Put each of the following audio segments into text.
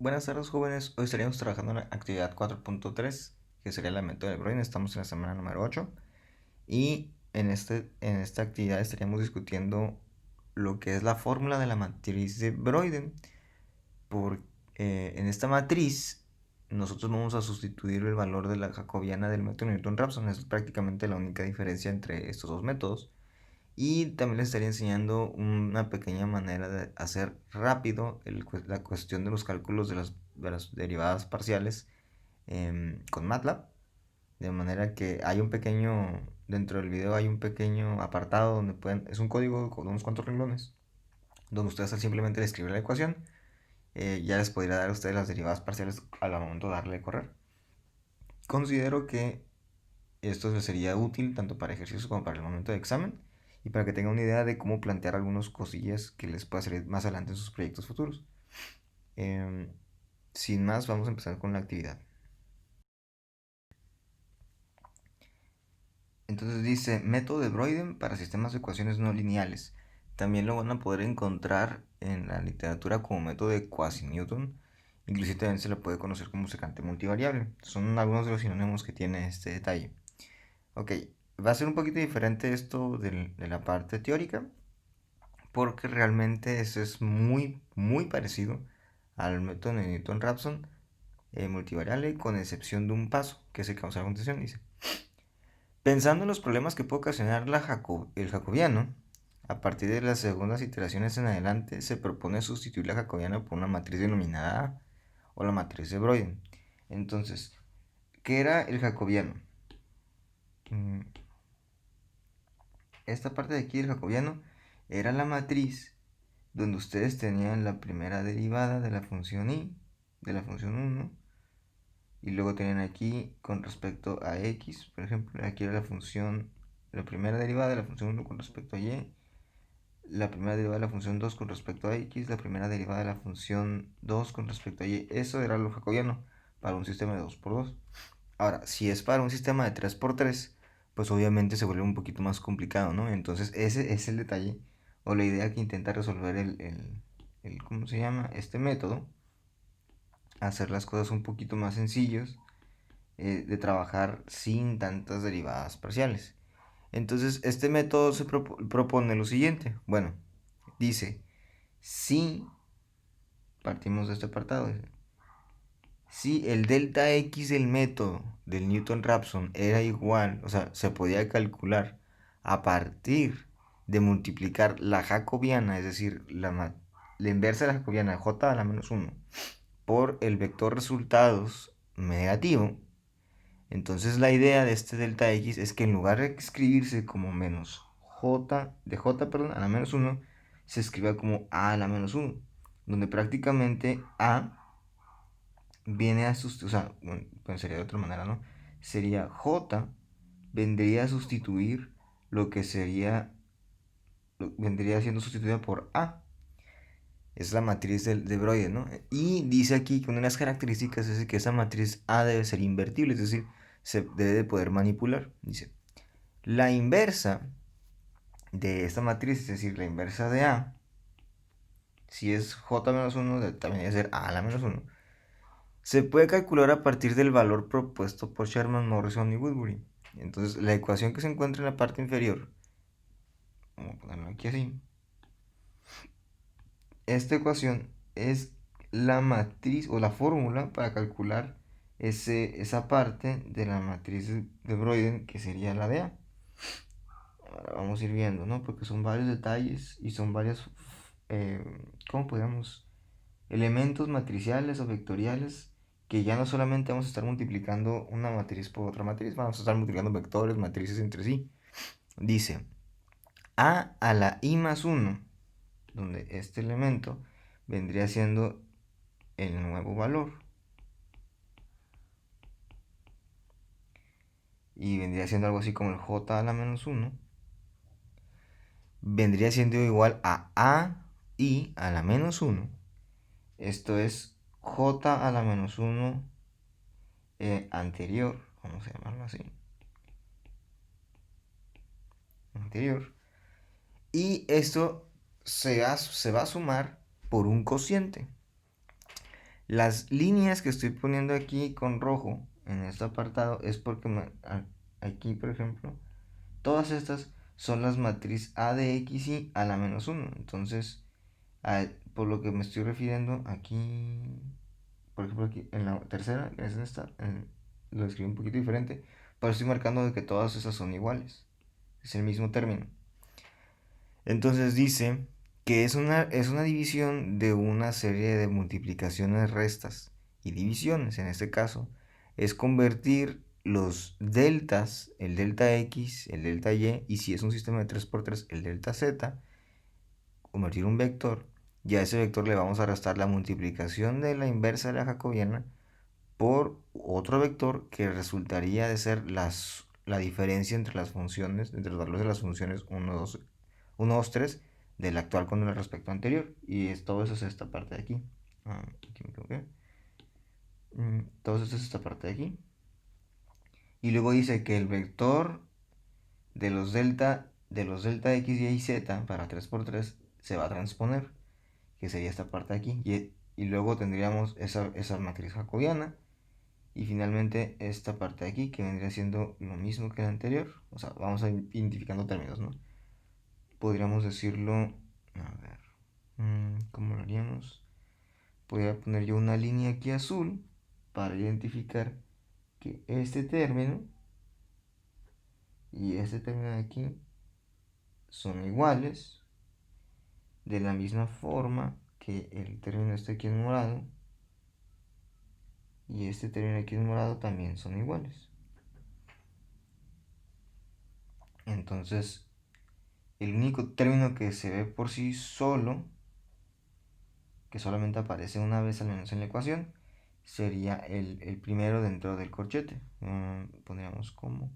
Buenas tardes, jóvenes. Hoy estaríamos trabajando en la actividad 4.3, que sería la método de Broyden. Estamos en la semana número 8 y en esta actividad estaríamos discutiendo lo que es la fórmula de la matriz de Broyden. Por, en esta matriz nosotros vamos a sustituir el valor de la jacobiana del método Newton-Raphson. Es prácticamente la única diferencia entre estos dos métodos. Y también les estaría enseñando una pequeña manera de hacer rápido la cuestión de los cálculos de las derivadas parciales con MATLAB. De manera que hay un pequeño, dentro del video hay un pequeño apartado donde pueden, es un código con unos cuantos renglones, donde ustedes al simplemente escribir la ecuación, ya les podría dar a ustedes las derivadas parciales al momento de darle a correr. Considero que esto les sería útil tanto para ejercicios como para el momento de examen y para que tengan una idea de cómo plantear algunas cosillas que les pueda servir más adelante en sus proyectos futuros. Eh, Sin más, vamos a empezar con la actividad. Entonces dice, método de Broyden para sistemas de ecuaciones no lineales. También lo van a poder encontrar en la literatura como método de quasi-Newton. Inclusive también se le puede conocer como secante multivariable. Son algunos de los sinónimos que tiene este detalle. Ok, va a ser un poquito diferente esto de la parte teórica, porque realmente eso es muy parecido al método de Newton-Raphson multivariable, con excepción de un paso, que es el causal contención. Dice, pensando en los problemas que puede ocasionar el jacobiano, a partir de las segundas iteraciones en adelante, se propone sustituir la jacobiana por una matriz denominada A, o la matriz de Broyden. Entonces, ¿qué era el jacobiano? Esta parte de aquí del jacobiano era la matriz donde ustedes tenían la primera derivada de la función y, de la función 1, y luego tenían aquí con respecto a x, por ejemplo, aquí era la función, la primera derivada de la función 1 con respecto a y, la primera derivada de la función 2 con respecto a x, la primera derivada de la función 2 con respecto a y. Eso era lo jacobiano para un sistema de 2×2. Ahora, si es para un sistema de 3×3, pues obviamente se vuelve un poquito más complicado, ¿no? Entonces ese es el detalle o la idea que intenta resolver ¿cómo se llama? Este método, hacer las cosas un poquito más sencillas, de trabajar sin tantas derivadas parciales. Entonces este método se propone lo siguiente. Bueno, dice, si partimos de este apartado, dice, si el delta X del método del Newton-Raphson era igual, o sea, se podía calcular a partir de multiplicar la jacobiana, es decir, la inversa de la jacobiana, j a la menos 1, por el vector resultados negativo. Entonces la idea de este delta X es que en lugar de escribirse como menos j, perdón, a la menos 1, se escriba como a la menos 1, donde prácticamente a viene a sustituir, o sea, bueno, pues sería de otra manera, ¿no? Sería J, vendría a sustituir lo que sería, vendría siendo sustituida por A. Es la matriz de Broyden, ¿no? Y dice aquí que una de las características es que esa matriz A debe ser invertible, es decir, se debe de poder manipular. Dice, la inversa de esta matriz, es decir, la inversa de A, si es J menos 1, también debe ser A a la menos 1. Se puede calcular a partir del valor propuesto por Sherman, Morrison y Woodbury. Entonces, la ecuación que se encuentra en la parte inferior, vamos a ponerlo aquí así, esta ecuación es la matriz o la fórmula para calcular esa parte de la matriz de Broyden, que sería la de A. Ahora vamos a ir viendo, ¿no? Porque son varios detalles y son varias, ¿cómo podríamos? Elementos matriciales o vectoriales, que ya no solamente vamos a estar multiplicando una matriz por otra matriz, vamos a estar multiplicando vectores, matrices entre sí. Dice a la i más 1, donde este elemento vendría siendo el nuevo valor y vendría siendo algo así como el j a la menos 1, vendría siendo igual a i a la menos 1. Esto es j a la menos 1 anterior, vamos a llamarlo así, anterior. Y esto se va a sumar por un cociente. Las líneas que estoy poniendo aquí con rojo en este apartado es porque aquí, por ejemplo, todas estas son las matriz A de x y a la menos 1. Entonces, por lo que me estoy refiriendo aquí, por ejemplo, aquí en la tercera, que es esta, lo escribí un poquito diferente, pero estoy marcando de que todas esas son iguales. Es el mismo término. Entonces dice que es una división de una serie de multiplicaciones, restas y divisiones. En este caso, es convertir los deltas, el delta x, el delta y si es un sistema de 3×3, el delta z, convertir un vector, y a ese vector le vamos a restar la multiplicación de la inversa de la jacobiana por otro vector que resultaría de ser la diferencia entre las funciones, entre los valores de las funciones 1, 2, 3 del actual con el respecto anterior. Y todo eso es esta parte de aquí. Aquí me equivoqué. Todo eso es esta parte de aquí. Y luego dice que el vector de los delta x, y z para 3×3 se va a transponer, que sería esta parte de aquí. Y luego tendríamos esa matriz jacobiana. Y finalmente esta parte de aquí, que vendría siendo lo mismo que la anterior. O sea, vamos a ir identificando términos, ¿no? Podríamos decirlo, a ver, ¿cómo lo haríamos? Podría poner yo una línea aquí azul para identificar que este término y este término de aquí son iguales, de la misma forma que el término este aquí en morado y este término aquí en morado también son iguales. Entonces, el único término que se ve por sí solo, que solamente aparece una vez al menos en la ecuación, sería el primero dentro del corchete. Pondríamos como,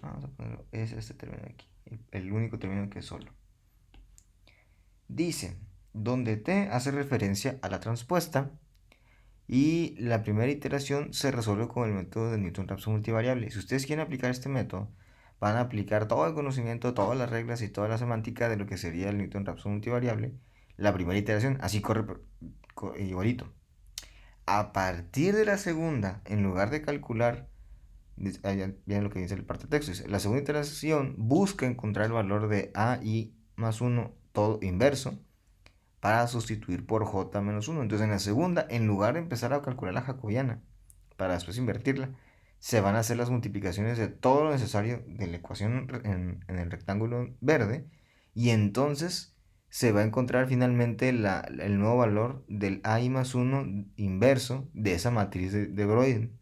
vamos a ponerlo, es este término de aquí, el único término que es solo. Dice, donde t hace referencia a la transpuesta y la primera iteración se resuelve con el método de Newton-Raphson multivariable. Si ustedes quieren aplicar este método, van a aplicar todo el conocimiento, todas las reglas y toda la semántica de lo que sería el Newton-Raphson multivariable. La primera iteración, así corre igualito. A partir de la segunda, en lugar de calcular, viene lo que dice el parte texto, dice, la segunda iteración busca encontrar el valor de a y más 1 todo inverso para sustituir por j menos 1. Entonces en la segunda, en lugar de empezar a calcular la jacobiana para después invertirla, se van a hacer las multiplicaciones de todo lo necesario de la ecuación en el rectángulo verde, y entonces se va a encontrar finalmente el nuevo valor del a y más 1 inverso de esa matriz de Broiden.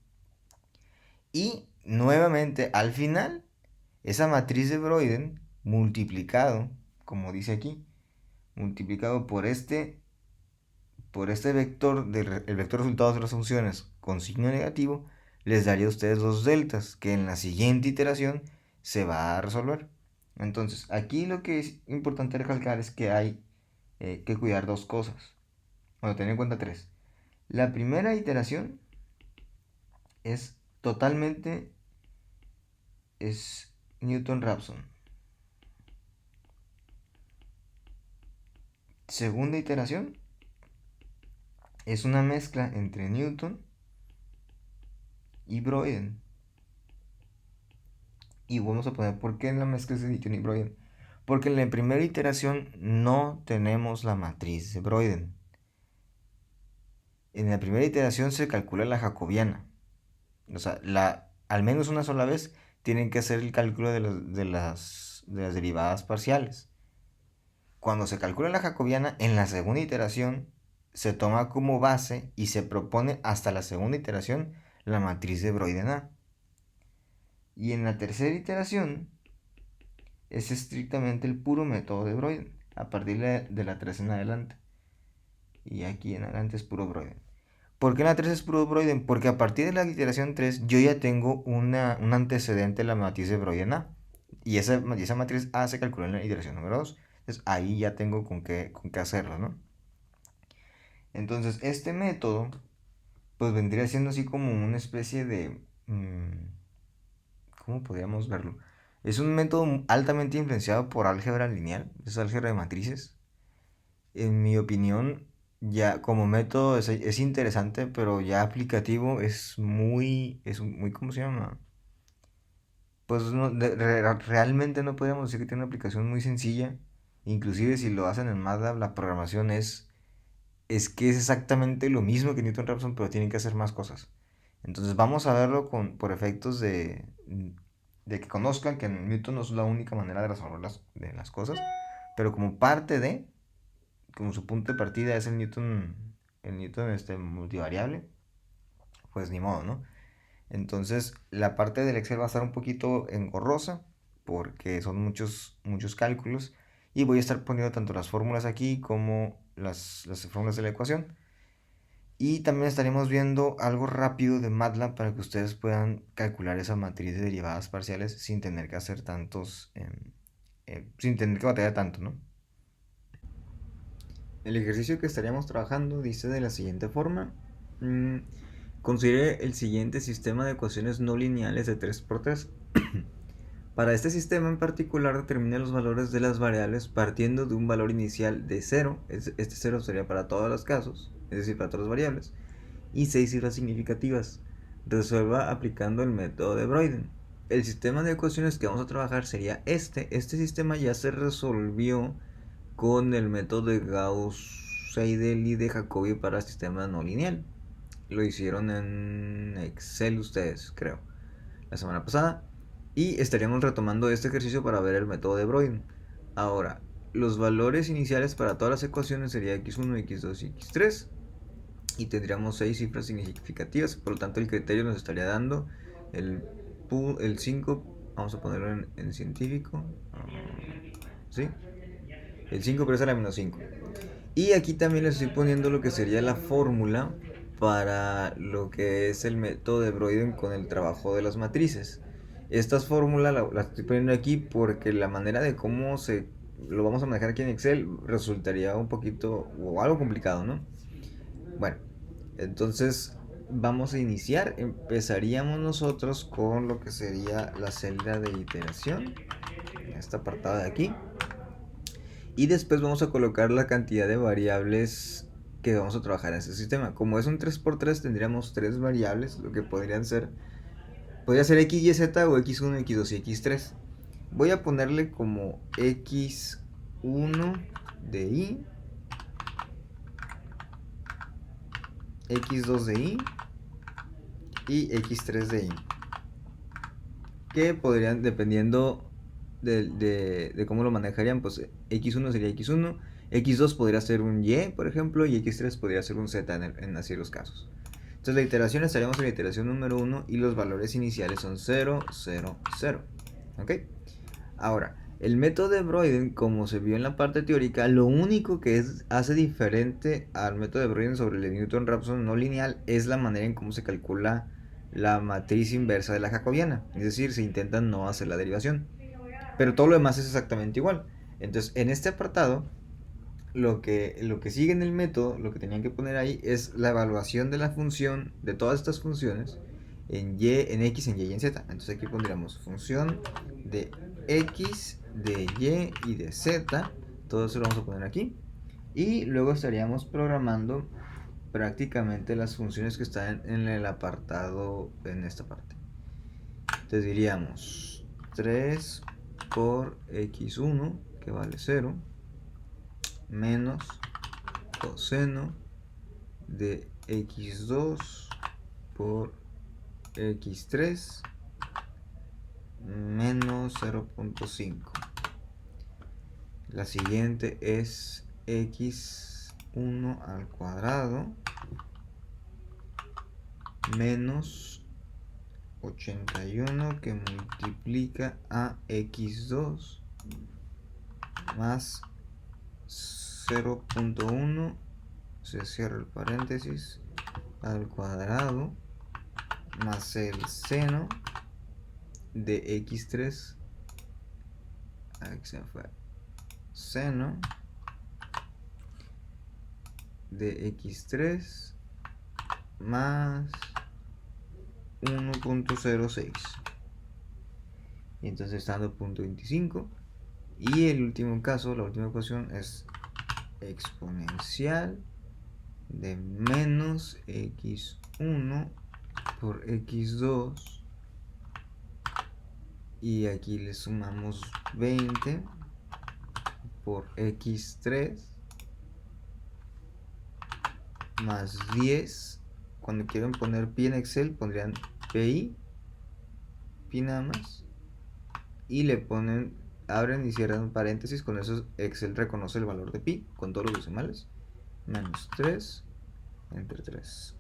Y nuevamente al final, esa matriz de Broiden multiplicado, como dice aquí, multiplicado por este vector, el vector resultado de las funciones con signo negativo, les daría a ustedes los deltas, que en la siguiente iteración se va a resolver. Entonces, aquí lo que es importante recalcar es que hay que cuidar dos cosas. Bueno, tener en cuenta tres. La primera iteración es totalmente Newton-Raphson. Segunda iteración es una mezcla entre Newton y Broiden. Y vamos a poner por qué en la mezcla es de Newton y Broiden. Porque en la primera iteración no tenemos la matriz de Broiden. En la primera iteración se calcula la jacobiana. O sea, al menos una sola vez tienen que hacer el cálculo de las derivadas parciales. Cuando se calcula la jacobiana, en la segunda iteración se toma como base y se propone hasta la segunda iteración la matriz de Broiden A. Y en la tercera iteración es estrictamente el puro método de Broiden, a partir de la 3 en adelante. Y aquí en adelante es puro Broiden. ¿Por qué en la 3 es puro Broiden? Porque a partir de la iteración 3 yo ya tengo un antecedente de la matriz de Broiden A. Y esa matriz A se calculó en la iteración número 2. Entonces ahí ya tengo con qué hacerlo, ¿no? Entonces este método pues vendría siendo así como una especie de... ¿cómo podríamos verlo? Es un método altamente influenciado por álgebra lineal, es álgebra de matrices. En mi opinión, Ya como método es interesante, pero ya aplicativo es muy, ¿cómo se llama? Pues realmente no podríamos decir que tiene una aplicación muy sencilla. Inclusive si lo hacen en MATLAB, la programación es que es exactamente lo mismo que Newton Raphson, pero tienen que hacer más cosas. Entonces vamos a verlo por efectos de que conozcan que Newton no es la única manera de resolver las cosas, pero como parte de, como su punto de partida es el Newton multivariable, pues ni modo, ¿no? Entonces la parte del Excel va a estar un poquito engorrosa porque son muchos cálculos y voy a estar poniendo tanto las fórmulas aquí como las fórmulas de la ecuación. Y también estaremos viendo algo rápido de MATLAB para que ustedes puedan calcular esa matriz de derivadas parciales sin tener que hacer sin tener que batallar tanto, ¿no? El ejercicio que estaríamos trabajando dice de la siguiente forma. mm, Considere el siguiente sistema de ecuaciones no lineales de 3×3. Para este sistema en particular determine los valores de las variables partiendo de un valor inicial de 0. Este 0 sería para todos los casos, es decir, para todas las variables, y 6 cifras significativas. Resuelva aplicando el método de Broyden. El sistema de ecuaciones que vamos a trabajar sería este. Este sistema ya se resolvió con el método de Gauss-Seidel y de Jacobi para sistema no lineal. Lo hicieron en Excel ustedes, creo, la semana pasada. Y estaríamos retomando este ejercicio para ver el método de Broyden. Ahora, los valores iniciales para todas las ecuaciones sería x1, x2 y x3. Y tendríamos 6 cifras significativas. Por lo tanto, el criterio nos estaría dando el 5. Vamos a ponerlo en científico. ¿Sí? El 5, pero es a la menos 5. Y aquí también les estoy poniendo lo que sería la fórmula para lo que es el método de Broyden con el trabajo de las matrices. Estas fórmulas las estoy poniendo aquí porque la manera de cómo lo vamos a manejar aquí en Excel resultaría un poquito o algo complicado, ¿no? Bueno, entonces vamos a iniciar. Empezaríamos nosotros con lo que sería la celda de iteración, esta apartada de aquí. Y después vamos a colocar la cantidad de variables que vamos a trabajar en este sistema. Como es un 3×3, tendríamos 3 variables, lo que podría ser x, y, z o x1, x2 y x3. Voy a ponerle como x1 de y, x2 de y x3 de y. Que podrían, dependiendo de cómo lo manejarían, pues x1 sería x1, x2 podría ser un y, por ejemplo, y x3 podría ser un z en así los casos. Entonces la iteración, estaríamos en la iteración número 1 y los valores iniciales son 0, 0, 0. ¿Ok? Ahora, el método de Broyden, como se vio en la parte teórica, lo único que hace diferente al método de Broyden sobre el de Newton-Raphson no lineal es la manera en cómo se calcula la matriz inversa de la jacobiana. Es decir, se intenta no hacer la derivación. Pero todo lo demás es exactamente igual. Entonces, en este apartado, lo que sigue en el método, lo que tenían que poner ahí es la evaluación de la función, de todas estas funciones, en y, en x, en y y en z. Entonces aquí pondríamos función de x, de y de z. Todo eso lo vamos a poner aquí. Y luego estaríamos programando prácticamente las funciones que están en el apartado, en esta parte. Entonces diríamos 3 por x1, que vale 0, menos coseno de x2 por x3 menos 0.5. La siguiente es x1 al cuadrado menos 81 que multiplica a x2 más 0.1, se cierra el paréntesis, al cuadrado más el seno de x3, aquí se me fue, seno de x3 más 1.06, y entonces está dando 0.25. Y el último caso, la última ecuación es exponencial de menos x1 por x2, y aquí le sumamos 20 por x3 más 10. Cuando quieran poner pi en Excel pondrían pi nada más, y le ponen, abren y cierran paréntesis. Con eso Excel reconoce el valor de pi con todos los decimales, menos 3 entre 3,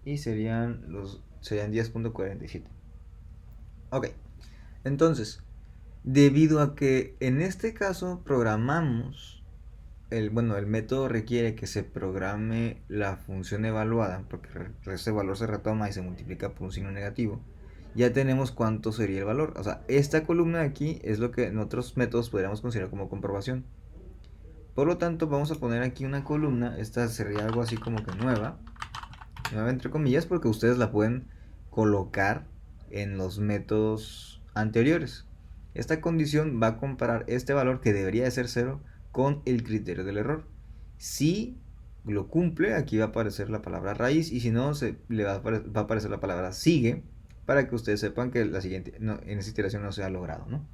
y serían 10.47. Ok, entonces, debido a que en este caso programamos el método requiere que se programe la función evaluada, porque ese valor se retoma y se multiplica por un signo negativo, ya tenemos cuánto sería el valor. O sea, esta columna de aquí es lo que en otros métodos podríamos considerar como comprobación. Por lo tanto, vamos a poner aquí una columna. Esta sería algo así como que nueva entre comillas, porque ustedes la pueden colocar en los métodos anteriores. Esta condición va a comparar este valor, que debería de ser 0, con el criterio del error. Si lo cumple, aquí va a aparecer la palabra raíz, y si no, le va a aparecer la palabra sigue, para que ustedes sepan que la siguiente, en esta iteración no se ha logrado, ¿no?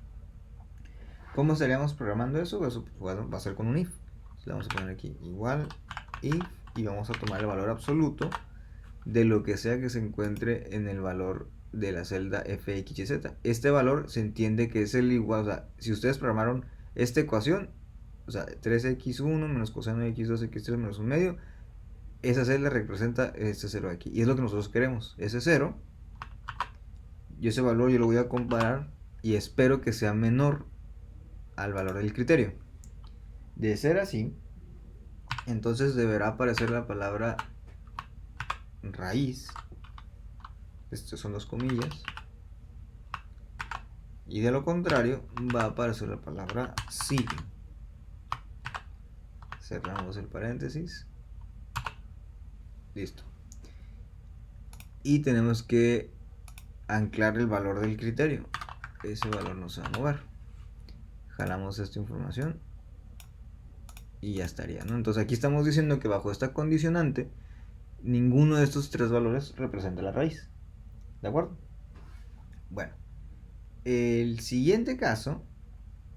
¿Cómo estaríamos programando eso? Eso va a ser con un if. Le vamos a poner aquí igual if, y vamos a tomar el valor absoluto de lo que sea que se encuentre en el valor de la celda fxyz. Este valor se entiende que es el igual, o sea, si ustedes programaron esta ecuación, o sea, 3x1 menos coseno de x2, x3 menos un medio, esa celda representa este 0 aquí, y es lo que nosotros queremos, ese 0, y ese valor yo lo voy a comparar, y espero que sea menor al valor del criterio. De ser así, entonces deberá aparecer la palabra raíz, estas son 2 comillas, y de lo contrario va a aparecer la palabra sigue. Cerramos el paréntesis, listo, y tenemos que anclar el valor del criterio. Ese valor no se va a mover. Jalamos esta información y ya estaría, ¿no? Entonces aquí estamos diciendo que bajo esta condicionante ninguno de estos tres valores representa la raíz. ¿De acuerdo? Bueno, el siguiente caso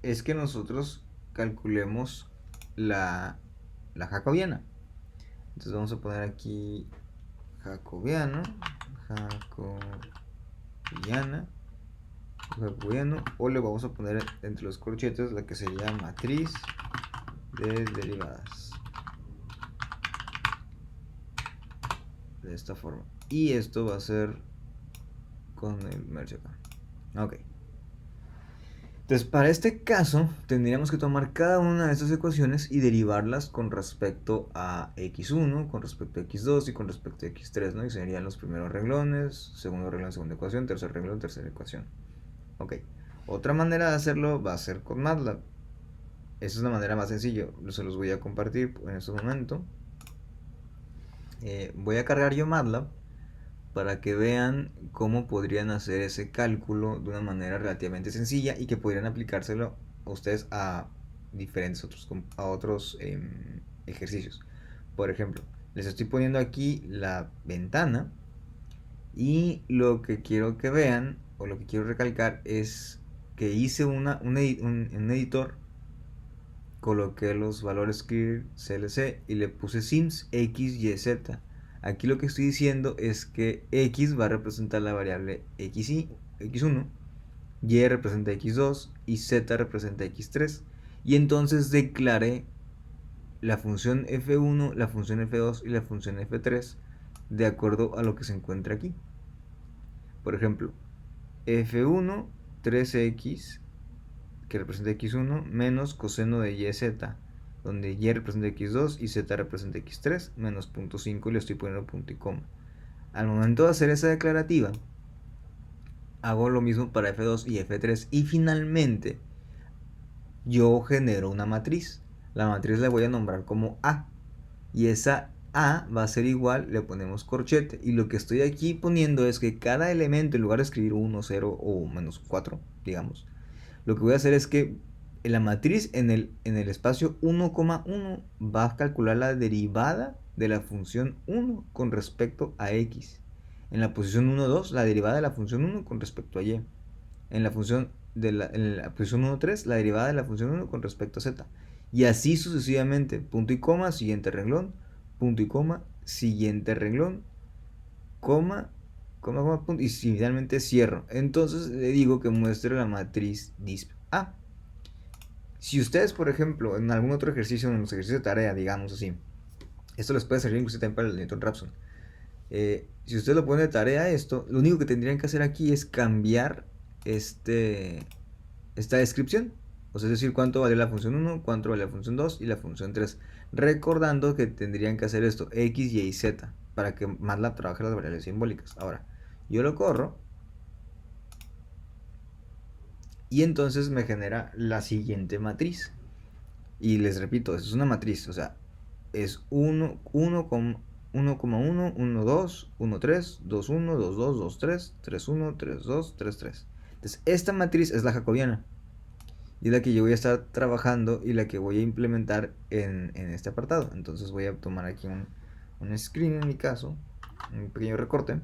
es que nosotros calculemos la jacobiana. Entonces vamos a poner aquí jacobiano, o le vamos a poner entre los corchetes la que sería matriz de derivadas, de esta forma, y esto va a ser con el merge acá. Ok, entonces para este caso tendríamos que tomar cada una de estas ecuaciones y derivarlas con respecto a x1, con respecto a x2 y con respecto a x3, ¿no? Y serían los primeros renglones, segundo renglón, segunda ecuación, tercer renglón, tercera ecuación. Ok, otra manera de hacerlo va a ser con MATLAB. Esa es una manera más sencilla, se los voy a compartir en este momento. Voy a cargar yo MATLAB para que vean cómo podrían hacer ese cálculo de una manera relativamente sencilla y que podrían aplicárselo a ustedes a diferentes otros ejercicios. Por ejemplo, les estoy poniendo aquí la ventana, y lo que quiero que vean o lo que quiero recalcar es que hice un editor, coloqué los valores clear CLC y le puse sims x, y, z. Aquí lo que estoy diciendo es que x va a representar la variable x1, y representa x2 y z representa x3, y entonces declaré la función f1, la función f2 y la función f3 de acuerdo a lo que se encuentra aquí. Por ejemplo, f1 3x, que representa x1, menos coseno de yz, donde y representa x2 y z representa x3, menos 0.5, y le estoy poniendo punto y coma. Al momento de hacer esa declarativa, hago lo mismo para f2 y f3, y finalmente yo genero una matriz. La matriz la voy a nombrar como A, y esa A va a ser igual, le ponemos corchete, y lo que estoy aquí poniendo es que cada elemento, en lugar de escribir 1, 0 o menos 4, digamos, lo que voy a hacer es que la matriz en el espacio 1,1 va a calcular la derivada de la función 1 con respecto a x. En la posición 1, 2, la derivada de la función 1 con respecto a y. En la posición 1, 3, la derivada de la función 1 con respecto a z. Y así sucesivamente, punto y coma, siguiente renglón, punto y coma, siguiente renglón, coma, punto, y finalmente cierro. Entonces le digo que muestre la matriz disp A. Si ustedes, por ejemplo, en algún otro ejercicio, en los ejercicios de tarea, digamos así, esto les puede servir incluso también para el Newton-Raphson. Si ustedes lo ponen de tarea esto, lo único que tendrían que hacer aquí es cambiar esta descripción. O sea, es decir, cuánto vale la función 1, cuánto vale la función 2 y la función 3. Recordando que tendrían que hacer esto, x, y y, z, para que MATLAB trabaje las variables simbólicas. Ahora, yo lo corro y entonces me genera la siguiente matriz. Y les repito, es una matriz, o sea, es 1, 1,1, 1, 2, 1, 3, 2, 1, 2, 2, 2, 3, 3, 1, 3, 2, 3, 3. Entonces, esta matriz es la jacobiana. Y es la que yo voy a estar trabajando y la que voy a implementar en este apartado. Entonces voy a tomar aquí un screen en mi caso, un pequeño recorte.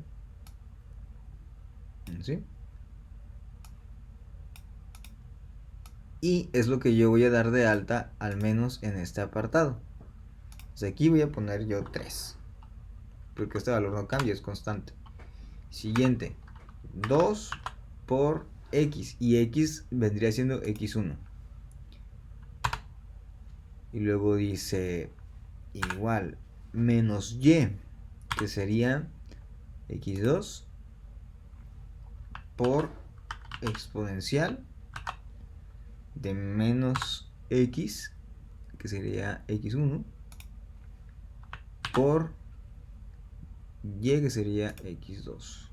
¿Sí? Y es lo que yo voy a dar de alta, al menos en este apartado. Entonces aquí voy a poner yo 3, porque este valor no cambia, es constante. Siguiente, 2 por x, y x vendría siendo x1. Y luego dice igual menos y, que sería x2 por exponencial de menos x, que sería x1, por y, que sería x2.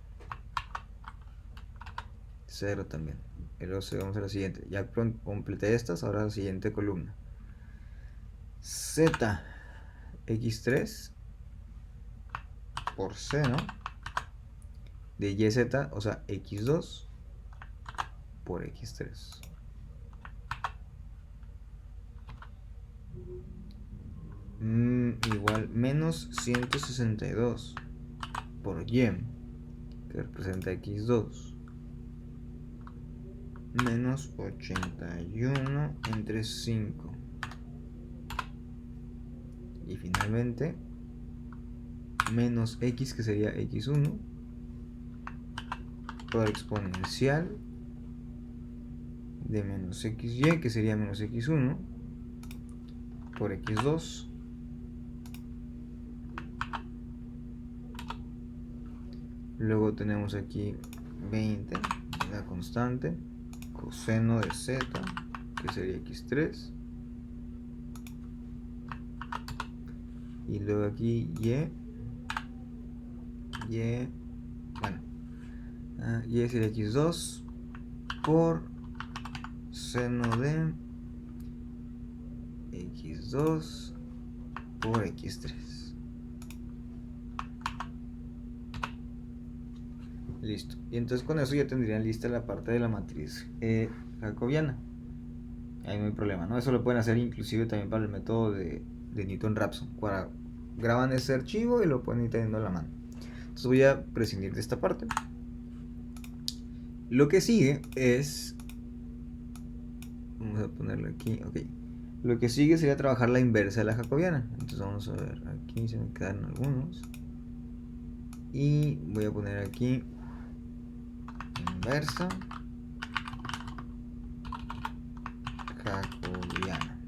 0 también. Y luego vamos a la siguiente. Ya completé estas, ahora la siguiente columna. Z x3 por seno de yz, o sea, x2 por x3. Igual menos 162 por y, que representa x2, menos 81 entre 5. Y finalmente menos x, que sería x1, por exponencial de menos xy, que sería menos x1, por x2, luego tenemos aquí 20, la constante, coseno de z, que sería x3, y luego aquí bueno, y sería x2 por seno de x2 por x3. Listo. Y entonces con eso ya tendrían lista la parte de la matriz jacobiana. Ahí no hay problema, ¿no? Eso lo pueden hacer inclusive también para el método de Newton-Raphson. Graban ese archivo y lo pueden ir teniendo a la mano. Entonces voy a prescindir de esta parte. Lo que sigue es... Vamos a ponerlo aquí, ok. Lo que sigue sería trabajar la inversa de la jacobiana. Entonces vamos a ver, aquí se me quedaron algunos. Y voy a poner aquí inversa jacobiana.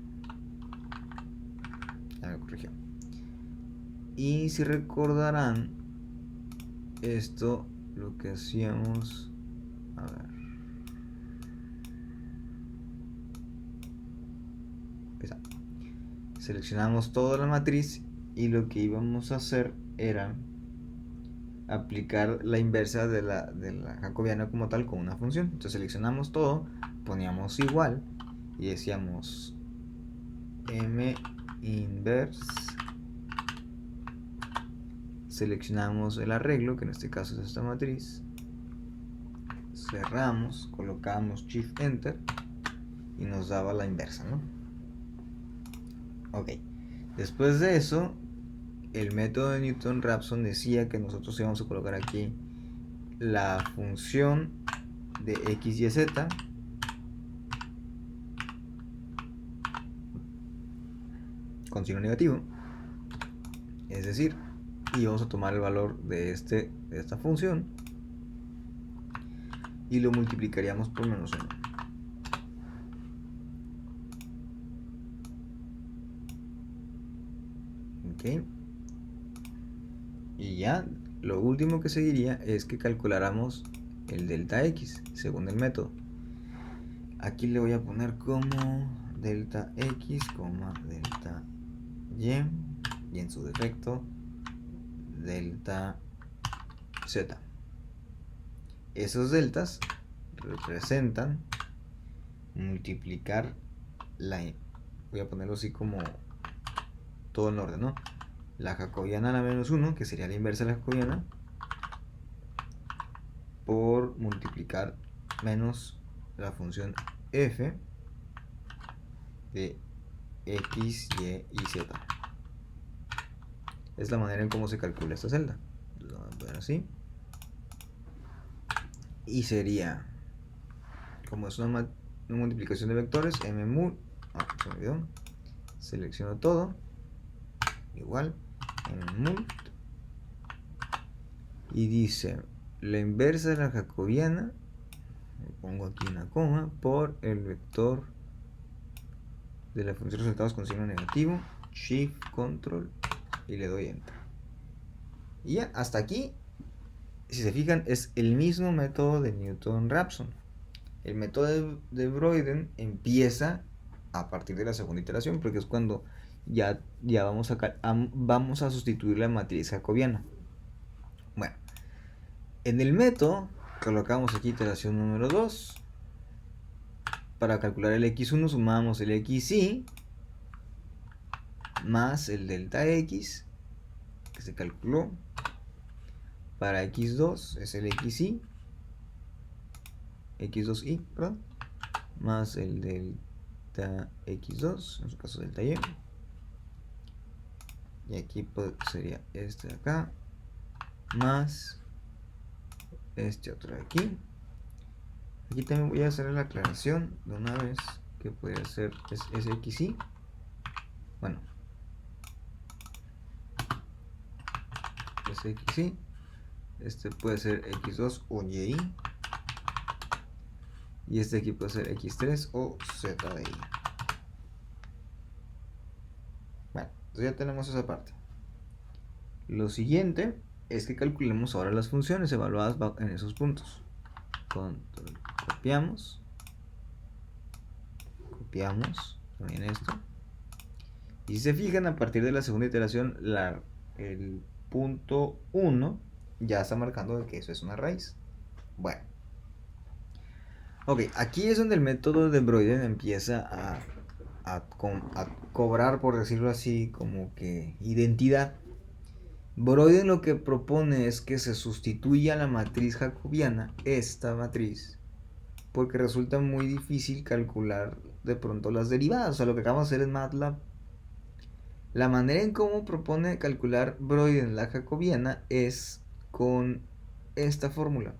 Ya me corrigió. Y si recordarán, esto lo que hacíamos, a ver, seleccionamos toda la matriz y lo que íbamos a hacer era aplicar la inversa de la jacobiana como tal con una función. Entonces seleccionamos todo, poníamos igual y decíamos m inverse, seleccionamos el arreglo, que en este caso es esta matriz, cerramos, colocamos shift enter y nos daba la inversa, ¿no? Ok, después de eso, el método de Newton-Raphson decía que nosotros íbamos a colocar aquí la función de x, y, z con signo negativo, es decir, íbamos a tomar el valor de esta función y lo multiplicaríamos por menos 1. Ok, y ya lo último que seguiría es que calculáramos el delta x según el método. Aquí le voy a poner como delta x, delta y en su defecto delta z. Esos deltas representan multiplicar voy a ponerlo así como todo en orden, ¿no? La jacobiana a la menos 1, que sería la inversa de la jacobiana, por multiplicar menos la función f de x, y z. Es la manera en cómo se calcula esta celda. Entonces vamos a poner así. Y sería, como es una multiplicación de vectores, m mul, se me olvidó, selecciono todo, igual, m mul, y dice, la inversa de la jacobiana, pongo aquí una coma, por el vector de la función de resultados con signo negativo, shift, control, y le doy enter. Y ya, hasta aquí, si se fijan, es el mismo método de Newton-Raphson. El método de Broyden empieza a partir de la segunda iteración, porque es cuando ya vamos a sustituir la matriz jacobiana. Bueno, en el método colocamos aquí iteración número 2. Para calcular el x1 sumamos el xy más el delta x que se calculó. Para x2 es el x2y, perdón, más el delta x2, en su caso delta y. Y aquí pues sería este de acá, más este otro de aquí. Aquí también voy a hacer la aclaración de una vez que podría ser xy. Bueno, xy. Este puede ser x2 o y. Y este aquí puede ser x3 o z de y. Bueno, entonces ya tenemos esa parte. Lo siguiente es que calculemos ahora las funciones evaluadas en esos puntos. Copiamos también esto. Y si se fijan, a partir de la segunda iteración, el punto 1 ya está marcando de que eso es una raíz. Bueno. Ok, aquí es donde el método de Broyden empieza a cobrar, por decirlo así, como que identidad. Broyden lo que propone es que se sustituya la matriz jacobiana, esta matriz, porque resulta muy difícil calcular de pronto las derivadas. O sea, lo que acabamos de hacer en MATLAB. La manera en cómo propone calcular Broyden la jacobiana es con esta fórmula.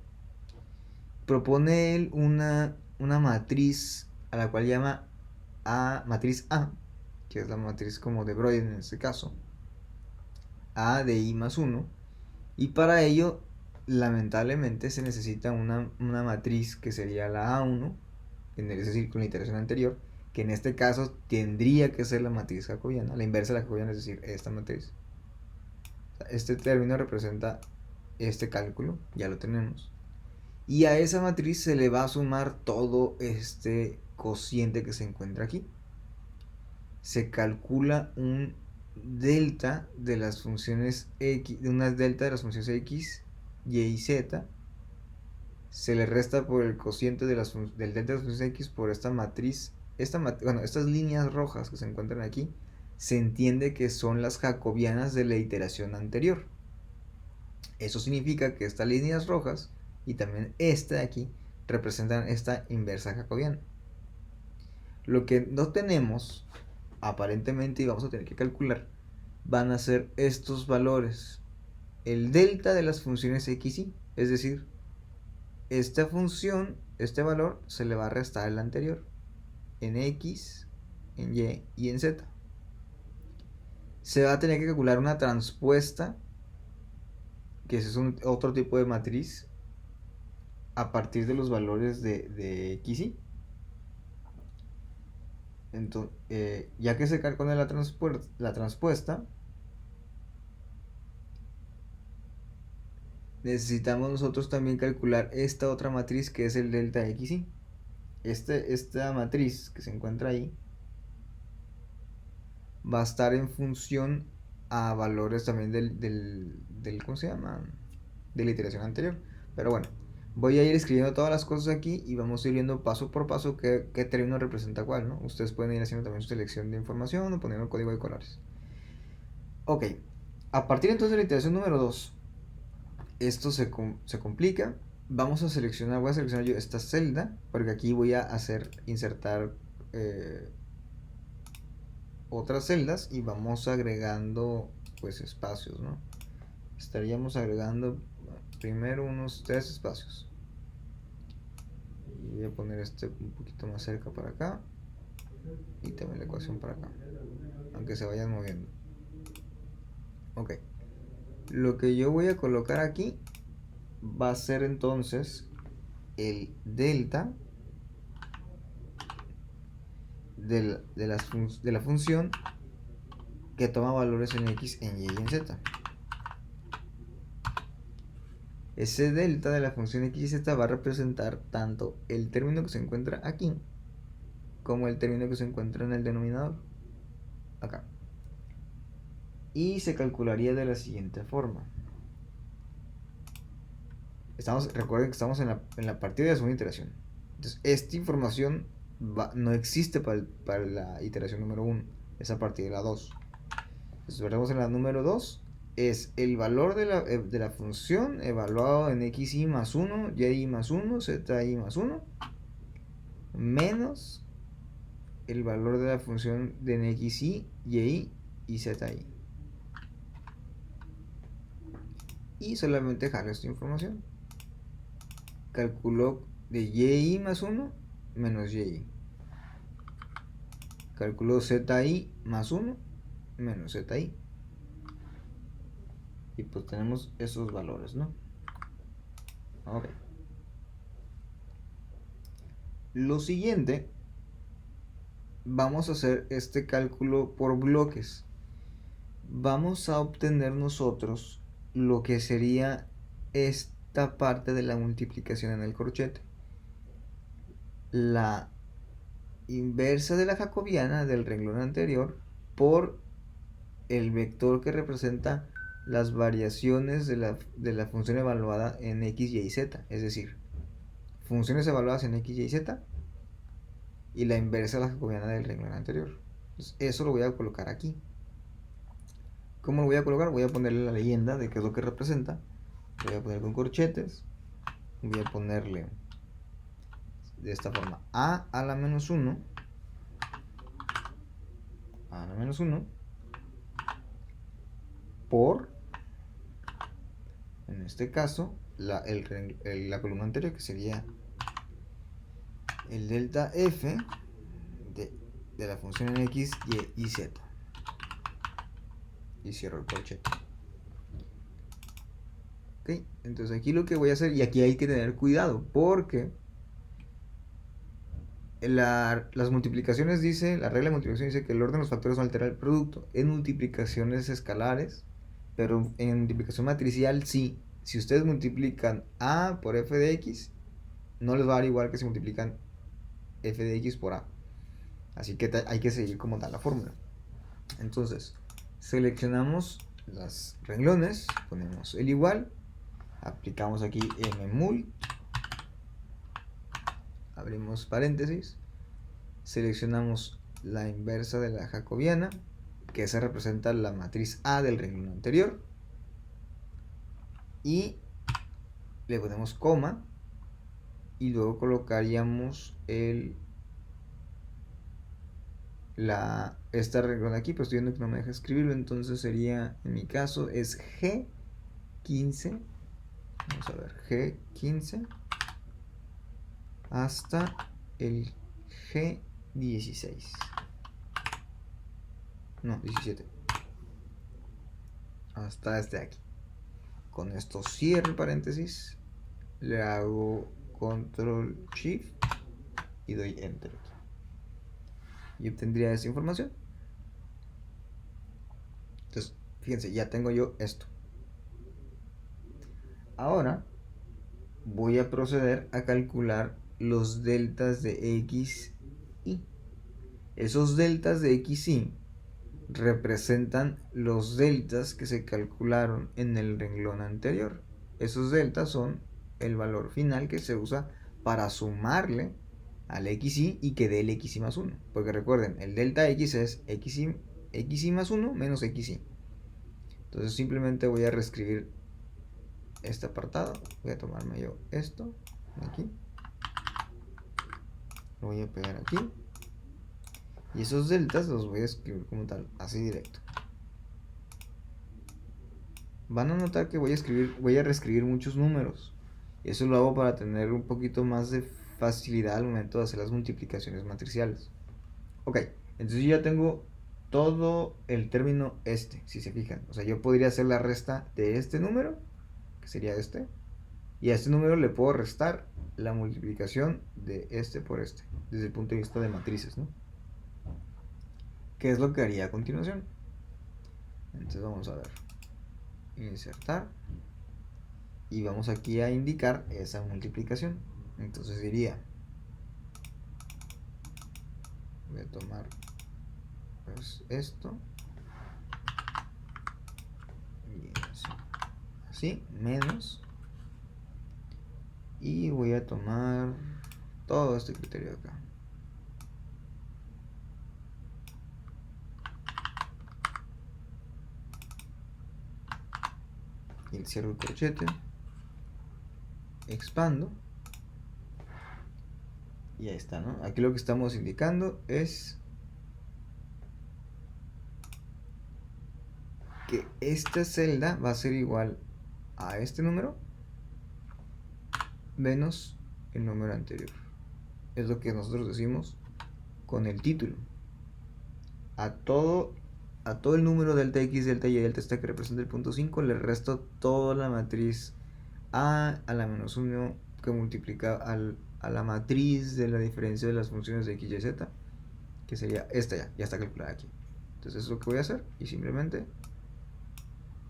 Propone él una matriz a la cual llama matriz A, que es la matriz como de Broyden en este caso, A de I más 1, y para ello lamentablemente se necesita una matriz que sería la A1, es decir, con la iteración anterior, que en este caso tendría que ser la matriz jacobiana, la inversa de la jacobiana, es decir, esta matriz. Este término representa este cálculo, ya lo tenemos. Y a esa matriz se le va a sumar todo este cociente que se encuentra aquí. Se calcula un delta de las funciones x, de una delta de las funciones x, y z. Se le resta por el cociente del delta de las funciones x por esta matriz. Estas líneas rojas que se encuentran aquí, se entiende que son las jacobianas de la iteración anterior. Eso significa que estas líneas rojas y también esta de aquí representan esta inversa jacobiana. Lo que no tenemos, aparentemente, y vamos a tener que calcular, van a ser estos valores. El delta de las funciones x, y. Es decir, esta función, este valor, se le va a restar el anterior. En x, en y y en z. Se va a tener que calcular una transpuesta, que ese es otro tipo de matriz, a partir de los valores de x, y. Entonces, ya que se calcula la transpuesta, necesitamos nosotros también calcular esta otra matriz que es el delta x, y. Esta matriz que se encuentra ahí va a estar en función a valores también del ¿cómo se llama? De la iteración anterior. Pero bueno, voy a ir escribiendo todas las cosas aquí y vamos a ir viendo paso por paso qué término representa cuál, ¿no? Ustedes pueden ir haciendo también su selección de información o poniendo el código de colores. Ok, a partir entonces de la iteración número 2, esto se complica. Voy a seleccionar yo esta celda, porque aquí voy a insertar otras celdas y vamos agregando pues espacios, ¿no? Estaríamos agregando primero unos 3 espacios. Y voy a poner este un poquito más cerca para acá y también la ecuación para acá, aunque se vayan moviendo. Ok, lo que yo voy a colocar aquí va a ser entonces el delta de la función que toma valores en x, en y y en z. Ese delta de la función x y z va a representar tanto el término que se encuentra aquí como el término que se encuentra en el denominador, acá. Y se calcularía de la siguiente forma. Recuerden que estamos en la partida de la segunda iteración. Entonces, esta información no existe para la iteración número 1. Es a partir de la 2. Entonces, veremos en la número 2. Es el valor de la función evaluado en xy más 1, y más 1, zi más 1, menos el valor de la función de xy, y zi. Y solamente dejar esta información. Calculó de y más 1 menos y. Calculó zi más 1 menos zi. Y pues tenemos esos valores, ¿no? Ok. Lo siguiente, vamos a hacer este cálculo por bloques. Vamos a obtener nosotros lo que sería esta parte de la multiplicación en el corchete. La inversa de la jacobiana del renglón anterior por el vector que representa las variaciones de la función evaluada en x, y, z. Es decir, funciones evaluadas en x, y, z y la inversa de la jacobiana del renglón anterior. Entonces, eso lo voy a colocar aquí. ¿Cómo lo voy a colocar? Voy a ponerle la leyenda de qué es lo que representa. Voy a poner con corchetes. Voy a ponerle de esta forma a la menos 1. A la menos 1 por, en este caso, la columna anterior, que sería el delta f de la función en x, y z. Y cierro el corchete. Ok, entonces aquí lo que voy a hacer, y aquí hay que tener cuidado, porque las multiplicaciones dice, la regla de multiplicación dice que el orden de los factores no altera el producto. En multiplicaciones escalares, pero en multiplicación matricial sí. Si ustedes multiplican a por f de x, no les va a dar igual que si multiplican f de x por a. Así que hay que seguir como tal la fórmula. Entonces, seleccionamos los renglones, ponemos el igual, aplicamos aquí mmul, abrimos paréntesis, seleccionamos la inversa de la jacobiana, que se representa la matriz A del renglón anterior, y le ponemos coma, y luego colocaríamos el esta regla de aquí, pero estoy viendo que no me deja escribirlo, entonces sería, en mi caso, es G15, vamos a ver, G15 hasta el G16, no, 17, hasta este de aquí. Con esto cierro el paréntesis, le hago control shift y doy enter aquí. Y obtendría esa información. Entonces, fíjense, ya tengo yo esto. Ahora voy a proceder a calcular los deltas de x, y esos deltas de x, y representan los deltas que se calcularon en el renglón anterior. Esos deltas son el valor final que se usa para sumarle al xy y que dé el xy más 1. Porque recuerden, el delta x es xy más 1 menos xy. Entonces simplemente voy a reescribir este apartado. Voy a tomarme yo esto aquí. Lo voy a pegar aquí. Y esos deltas los voy a escribir como tal, así directo. Van a notar que voy a reescribir muchos números. Eso lo hago para tener un poquito más de facilidad al momento de hacer las multiplicaciones matriciales. Ok, entonces yo ya tengo todo el término este, si se fijan. O sea, yo podría hacer la resta de este número, que sería este, y a este número le puedo restar la multiplicación de este por este, desde el punto de vista de matrices, ¿no? ¿Qué es lo que haría a continuación? Entonces vamos a ver. Insertar. Y vamos aquí a indicar esa multiplicación. Entonces diría, voy a tomar pues esto y así, menos, y voy a tomar todo este criterio de acá. Y cierro el corchete, expando, y ahí está, ¿no? Aquí lo que estamos indicando es que esta celda va a ser igual a este número menos el número anterior. Es lo que nosotros decimos con el título. A todo el número delta x, delta y, delta z que representa el punto 5 le resto toda la matriz a la menos 1 que multiplica a la matriz de la diferencia de las funciones de x, y, z, que sería esta ya está calculada aquí. Entonces eso es lo que voy a hacer y simplemente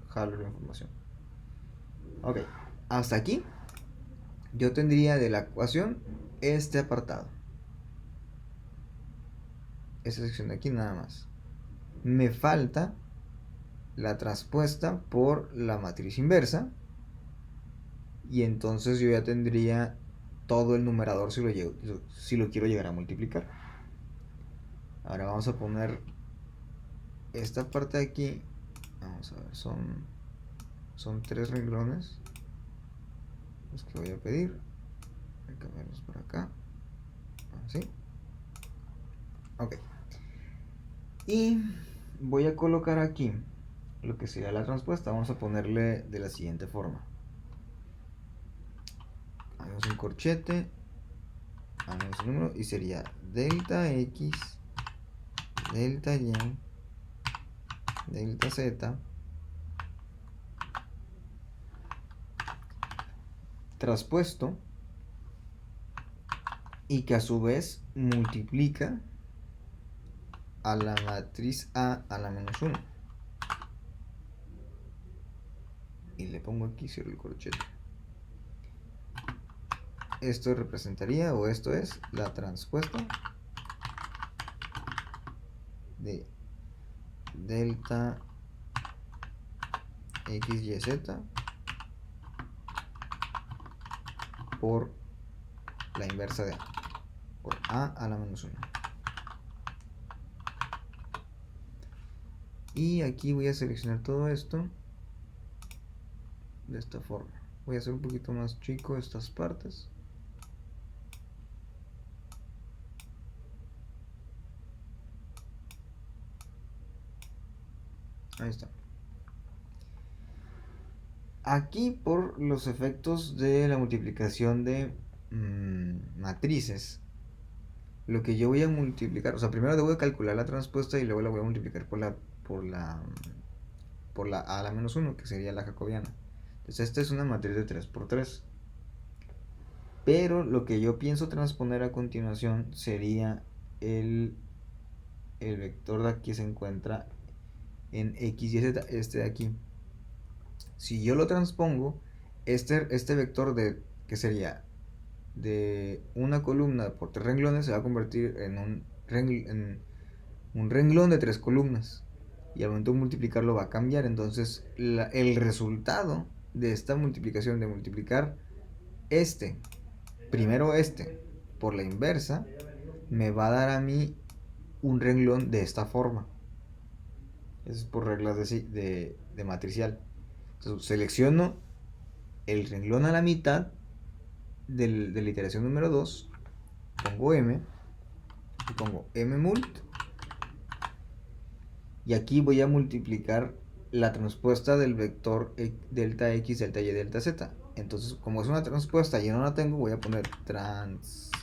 jalo la información. Ok, hasta aquí yo tendría de la ecuación este apartado, esta sección de aquí nada más. Me falta la transpuesta por la matriz inversa, y entonces yo ya tendría todo el numerador si lo quiero llegar a multiplicar. Ahora vamos a poner esta parte de aquí. Vamos a ver, son 3 renglones los que voy a pedir. Voy a cambiarlos por acá, así. Ok, y voy a colocar aquí lo que sería la transpuesta. Vamos a ponerle de la siguiente forma. Hagamos un corchete, hagamos el número y sería delta x, delta y, delta z, traspuesto, y que a su vez multiplica a la matriz A a la menos 1. Y le pongo aquí, cierro el corchete. Esto representaría, o esto es, la transpuesta de delta x, y, z por la inversa de A, por A a la menos 1. Y aquí voy a seleccionar todo esto de esta forma. Voy a hacer un poquito más chico estas partes. Ahí está. Aquí, por los efectos de la multiplicación de matrices, lo que yo voy a multiplicar, o sea, primero debo de calcular la transpuesta y luego la voy a multiplicar por la, por la a la menos 1, que sería la jacobiana. Entonces esta es una matriz de 3 por 3. Pero lo que yo pienso transponer a continuación sería el vector de aquí se encuentra en x y z, este de aquí. Si yo lo transpongo, este vector que sería de una columna por 3 renglones se va a convertir en un renglón de 3 columnas. Y al momento de multiplicarlo va a cambiar. Entonces el resultado de esta multiplicación, de multiplicar primero por la inversa, me va a dar a mí un renglón de esta forma. Eso es por reglas de matricial. Entonces selecciono el renglón a la mitad de la iteración número 2, pongo m, y pongo m mult, y aquí voy a multiplicar la transpuesta del vector delta x, delta y, delta z. Entonces, como es una transpuesta y yo no la tengo, voy a poner transpose,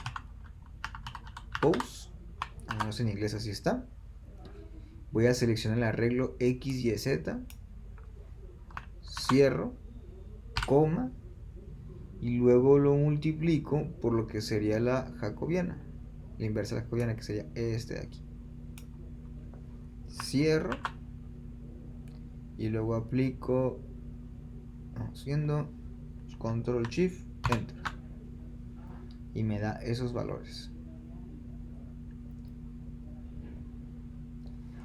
al menos en inglés así está. Voy a seleccionar el arreglo x, y, z, cierro, coma, y luego lo multiplico por lo que sería la jacobiana, la inversa de la jacobiana, que sería este de aquí. Cierro y luego aplico, vamos viendo, control shift enter, y me da esos valores.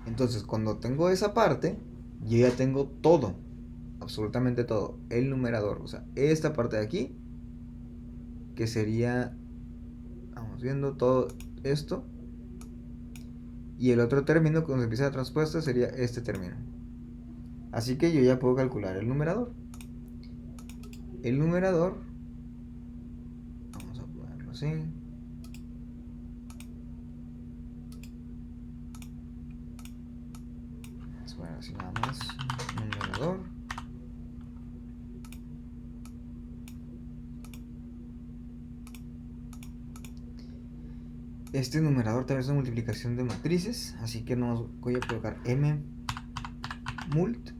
Entonces, cuando tengo esa parte, yo ya tengo todo, absolutamente todo, el numerador, o sea, esta parte de aquí, que sería, vamos viendo todo esto, y el otro término cuando se empieza la transpuesta sería este término. Así que yo ya puedo calcular el numerador. El numerador, vamos a ponerlo así. Vamos a poner así nada más. Numerador. Este numerador también es una multiplicación de matrices, así que no voy a colocar m mult.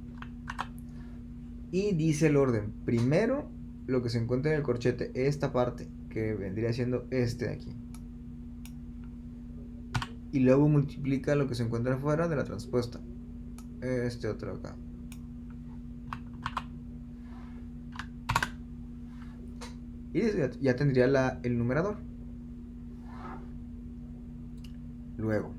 Y dice el orden. Primero, lo que se encuentra en el corchete, esta parte, que vendría siendo este de aquí. Y luego multiplica lo que se encuentra afuera de la transpuesta. Este otro acá. Y ya tendría el numerador. Luego,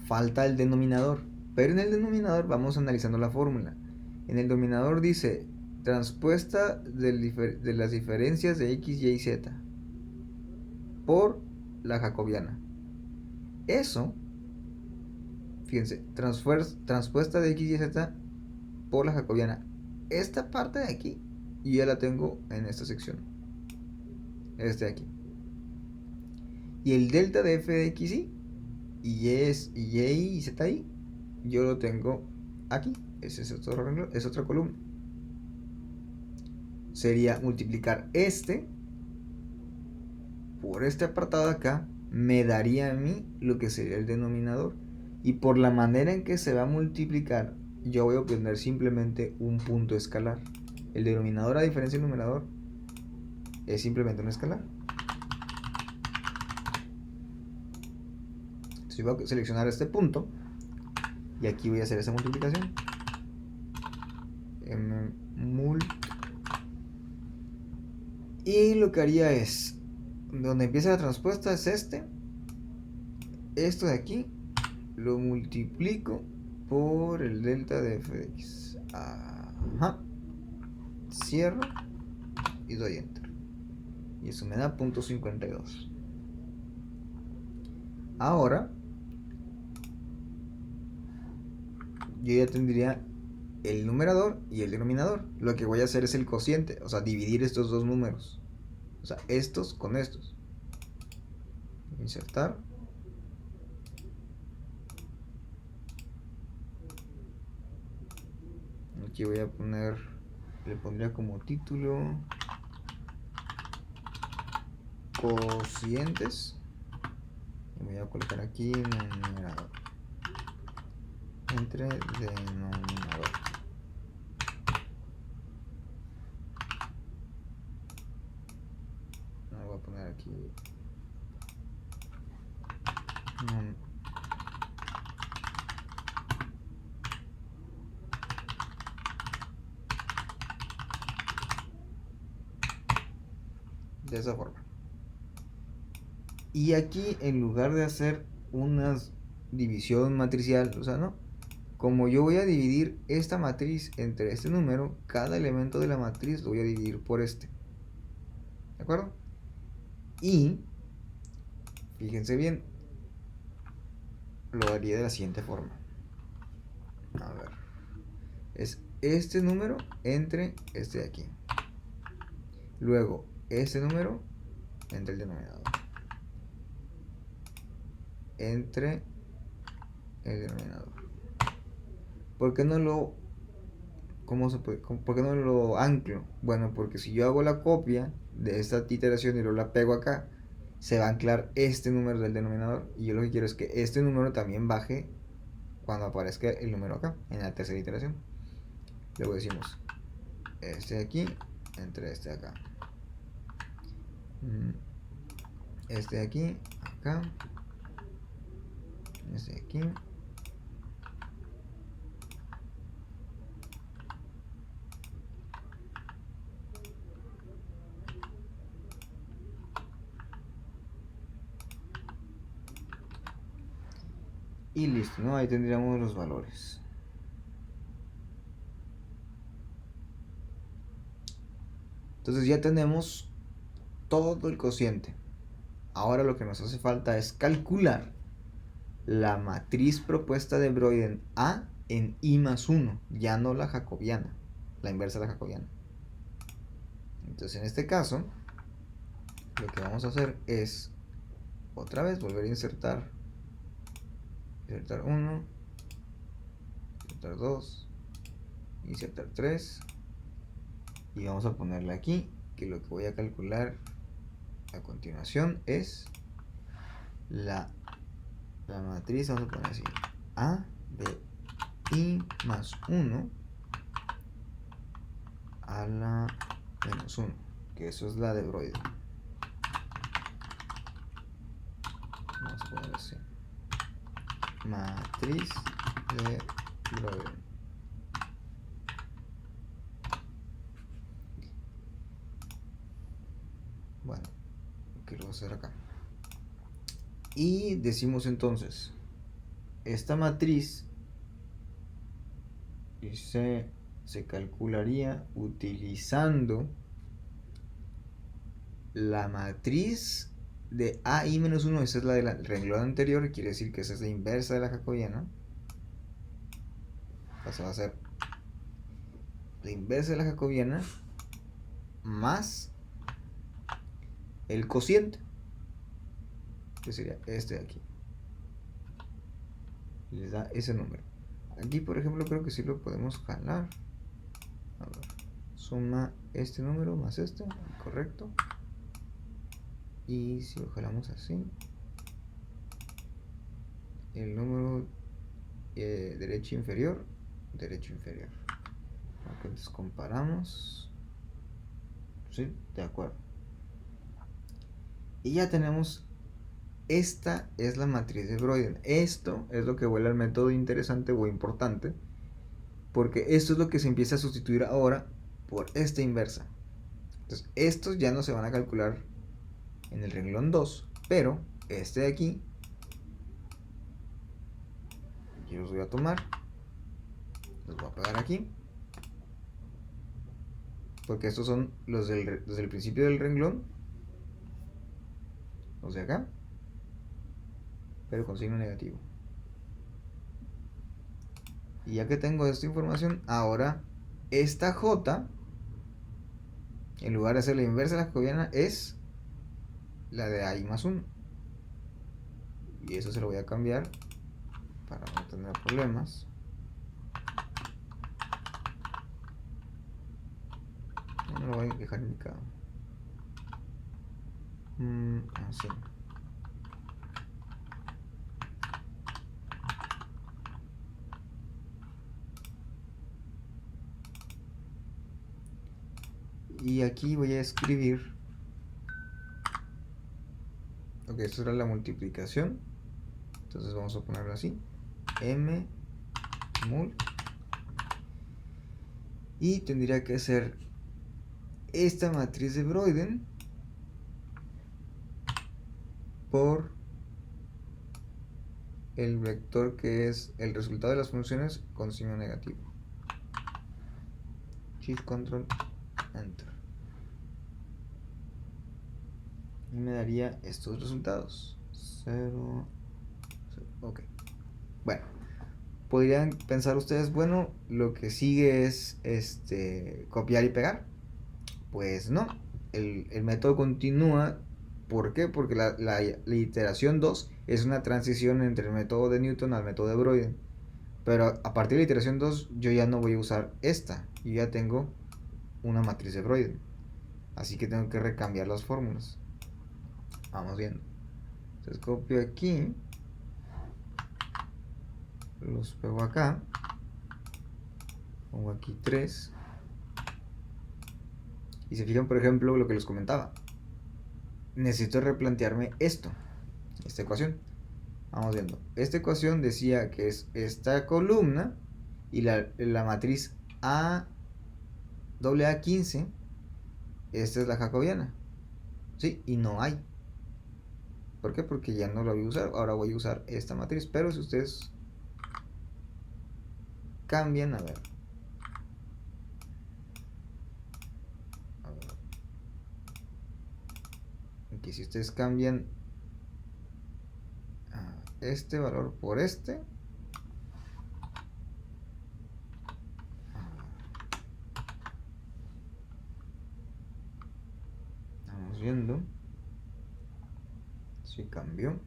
falta el denominador. Pero en el denominador vamos analizando la fórmula. En el denominador dice transpuesta de las diferencias de x, y, z por la jacobiana. Eso, fíjense, transpuesta de x, y, z por la jacobiana. Esta parte de aquí yo ya la tengo en esta sección. Este de aquí. Y el delta de f de x, y y z, yo lo tengo aquí. Ese es otro renglón, es otra columna. Sería multiplicar por este apartado de acá, me daría a mí lo que sería el denominador. Y por la manera en que se va a multiplicar, yo voy a obtener simplemente un punto escalar. El denominador, a diferencia del numerador, es simplemente un escalar. Entonces voy a seleccionar este punto y aquí voy a hacer esa multiplicación. Mult. Y lo que haría es, donde empieza la transpuesta es esto de aquí, lo multiplico por el delta de f de x. Ajá. Cierro y doy enter. Y eso me da .52. Ahora, yo ya tendría el numerador y el denominador. Lo que voy a hacer es el cociente, o sea, dividir estos dos números. O sea, estos con estos. Insertar. Aquí voy a poner, le pondría como título cocientes. Y voy a colocar aquí numerador entre denominador. No, voy a poner aquí de esa forma. Y aquí, en lugar de hacer una división matricial, o sea, no, como yo voy a dividir esta matriz entre este número, cada elemento de la matriz lo voy a dividir por este. ¿De acuerdo? Y fíjense bien, lo haría de la siguiente forma. A ver, es este número entre este de aquí. Luego, este número entre el denominador. Entre el denominador. ¿Por qué no lo ¿por qué no lo anclo? Bueno, porque si yo hago la copia de esta iteración y luego la pego acá, se va a anclar este número del denominador. Y yo lo que quiero es que este número también baje cuando aparezca el número acá, en la tercera iteración. Luego decimos este de aquí entre este de acá. Este de aquí, acá. Este de aquí. Y listo, ¿no? Ahí tendríamos los valores. Entonces ya tenemos todo el cociente. Ahora lo que nos hace falta es calcular la matriz propuesta de Broiden A en I más 1, ya no la jacobiana, la inversa de la jacobiana. Entonces en este caso, lo que vamos a hacer es, otra vez, volver a insertar 1, insertar 2, insertar 3, y vamos a ponerle aquí que lo que voy a calcular a continuación es la matriz, vamos a poner así, A de I más 1 a la menos 1, que eso es la de Broiden. Vamos a poner así, matriz de Broiden. Bueno, que lo voy a hacer acá. Y decimos entonces, esta matriz se calcularía utilizando la matriz de AI menos 1, esa es la del renglón anterior, quiere decir que esa es la inversa de la jacobiana. Esa va a ser la inversa de la jacobiana más el cociente, que sería este de aquí. Les da ese número. Aquí, por ejemplo, creo que sí lo podemos jalar. A ver, suma este número más este, correcto. Y si lo jalamos así, el número derecho inferior. Entonces comparamos. Sí, de acuerdo. Y ya tenemos, esta es la matriz de Broiden. Esto es lo que vuelve al método interesante o importante, porque esto es lo que se empieza a sustituir ahora por esta inversa. Entonces estos ya no se van a calcular en el renglón 2, pero este de aquí yo los voy a tomar, los voy a pegar aquí, porque estos son los desde el principio del renglón, los de acá, pero con signo negativo. Y ya que tengo esta información, ahora esta J, en lugar de ser la inversa de la jacobiana, es la de AI más 1. Y eso se lo voy a cambiar para no tener problemas. lo voy a dejar indicado. Así. Y aquí voy a escribir. Ok, esto era la multiplicación. Entonces vamos a ponerlo así. M mul. Y tendría que ser esta matriz de Broyden por el vector que es el resultado de las funciones con signo negativo. Shift Control Enter. Y me daría estos resultados. 0, 0. Ok. Bueno, podrían pensar ustedes, bueno, lo que sigue es copiar y pegar. Pues no, el método continúa. ¿Por qué? Porque la iteración 2 es una transición entre el método de Newton al método de Broyden. Pero a partir de la iteración 2 yo ya no voy a usar esta. Yo ya tengo una matriz de Broyden. Así que tengo que recambiar las fórmulas. Vamos viendo. Entonces copio aquí. Los pego acá. Pongo aquí 3. Y se fijan, por ejemplo, lo que les comentaba. Necesito replantearme esto. Esta ecuación. Vamos viendo. Esta ecuación decía que es esta columna y la matriz A AA15. Esta es la jacobiana. ¿Sí? Y no hay. ¿Por qué? Porque ya no la voy a usar. Ahora voy a usar esta matriz. Pero si ustedes cambian, a ver. Aquí si ustedes cambian este valor por este. Vamos viendo. Si cambió.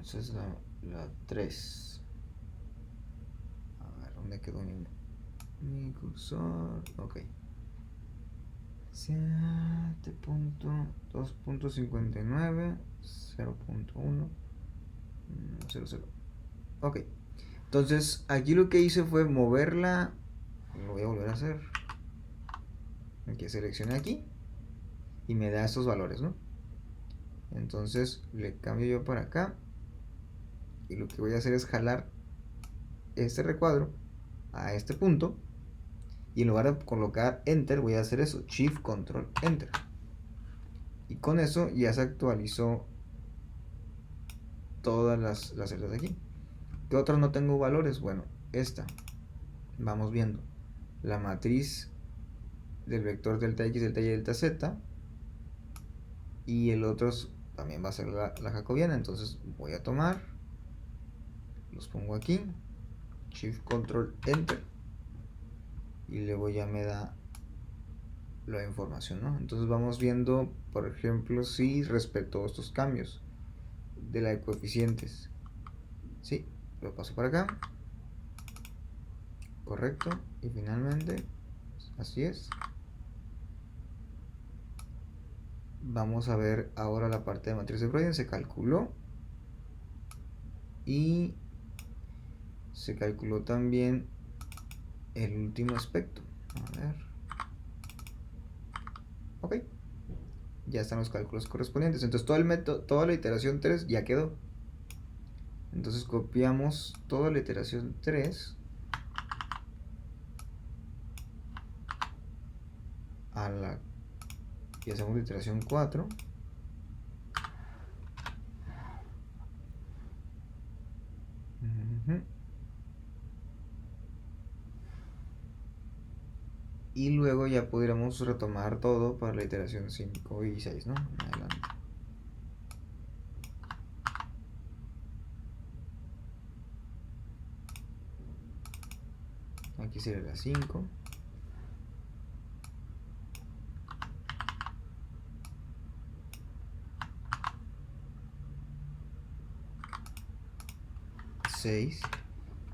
Esa es la 3. A ver, ¿dónde quedó mi cursor? Ok. 7.2.59 0.1 00. Ok. Entonces aquí lo que hice fue moverla. Lo voy a volver a hacer. Aquí seleccioné aquí. Y me da estos valores, ¿no? Entonces le cambio yo para acá. Y lo que voy a hacer es jalar este recuadro a este punto. Y en lugar de colocar Enter, voy a hacer eso. Shift Control Enter. Y con eso ya se actualizó todas las celdas de aquí. ¿Qué otras no tengo valores? Bueno, esta. Vamos viendo. La matriz del vector delta x, delta y, delta z. Y el otro también va a ser la jacobiana. Entonces voy a tomar. Los pongo aquí. Shift Control Enter. Y luego ya me da la información, ¿no? Entonces vamos viendo, por ejemplo, si respetó estos cambios de la de coeficientes. Sí, lo paso para acá. Correcto. Y finalmente, así es. Vamos a ver ahora la parte de matriz de Broyden. Se calculó. Y se calculó también el último aspecto. A ver. Ok. Ya están los cálculos correspondientes. Entonces todo el método, toda la iteración 3 ya quedó. Entonces copiamos toda la iteración 3 a la, y hacemos la iteración 4. Y luego ya pudiéramos retomar todo para la iteración 5 y 6, ¿no? Adelante. Aquí sería la 5.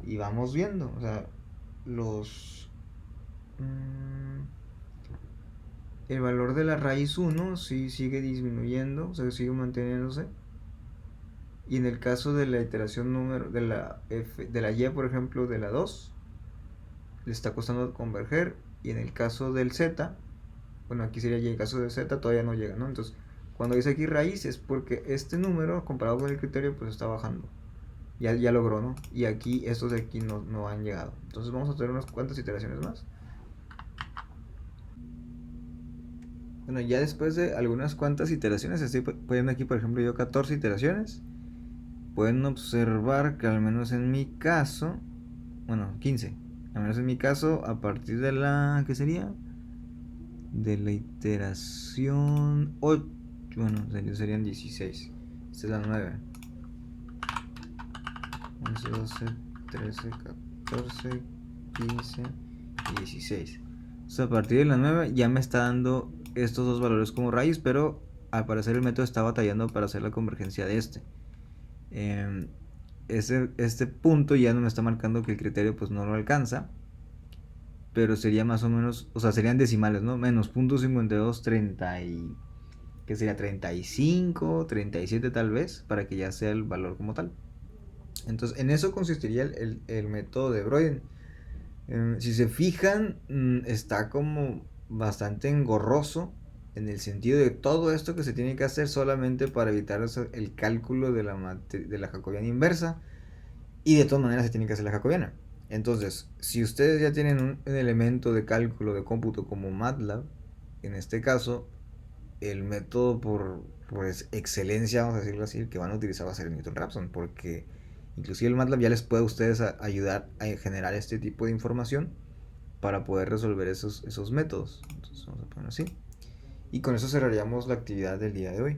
Y vamos viendo, o sea, los el valor de la raíz 1 sí sigue disminuyendo, o sea, sigue manteniéndose. Y en el caso de la iteración número de la f, de la y, por ejemplo, de la 2, le está costando converger. Y en el caso del z, bueno, aquí sería y, en el caso de z todavía no llega, ¿no? Entonces, cuando dice aquí raíz es porque este número comparado con el criterio pues está bajando. Ya logró, ¿no? Y aquí estos de aquí no han llegado. Entonces vamos a tener unas cuantas iteraciones más. Bueno, ya después de algunas cuantas iteraciones, estoy poniendo aquí, por ejemplo, yo 14 iteraciones. Pueden observar que al menos en mi caso, bueno, 15. Al menos en mi caso, a partir de la, ¿qué sería? De la iteración 8, bueno, serían 16. Esta es la 9. 11, 12, 13, 14, 15 y 16. Entonces, a partir de la 9 ya me está dando estos dos valores como raíz, pero al parecer el método está batallando para hacer la convergencia de este. Este punto ya no me está marcando que el criterio pues no lo alcanza, pero sería más o menos, o sea, serían decimales, ¿no? Menos .52, 30 y, que sería 35, 37 tal vez, para que ya sea el valor como tal. Entonces, en eso consistiría el método de Broiden. Si se fijan, está como bastante engorroso en el sentido de todo esto que se tiene que hacer solamente para evitar el cálculo de la jacobiana inversa, y de todas maneras se tiene que hacer la jacobiana. Entonces, si ustedes ya tienen un elemento de cálculo de cómputo como MATLAB, en este caso, el método por excelencia, vamos a decirlo así, que van a utilizar va a ser el Newton-Raphson, porque inclusive el MATLAB ya les puede a ustedes ayudar a generar este tipo de información para poder resolver esos métodos. Entonces vamos a poner así. Y con eso cerraríamos la actividad del día de hoy.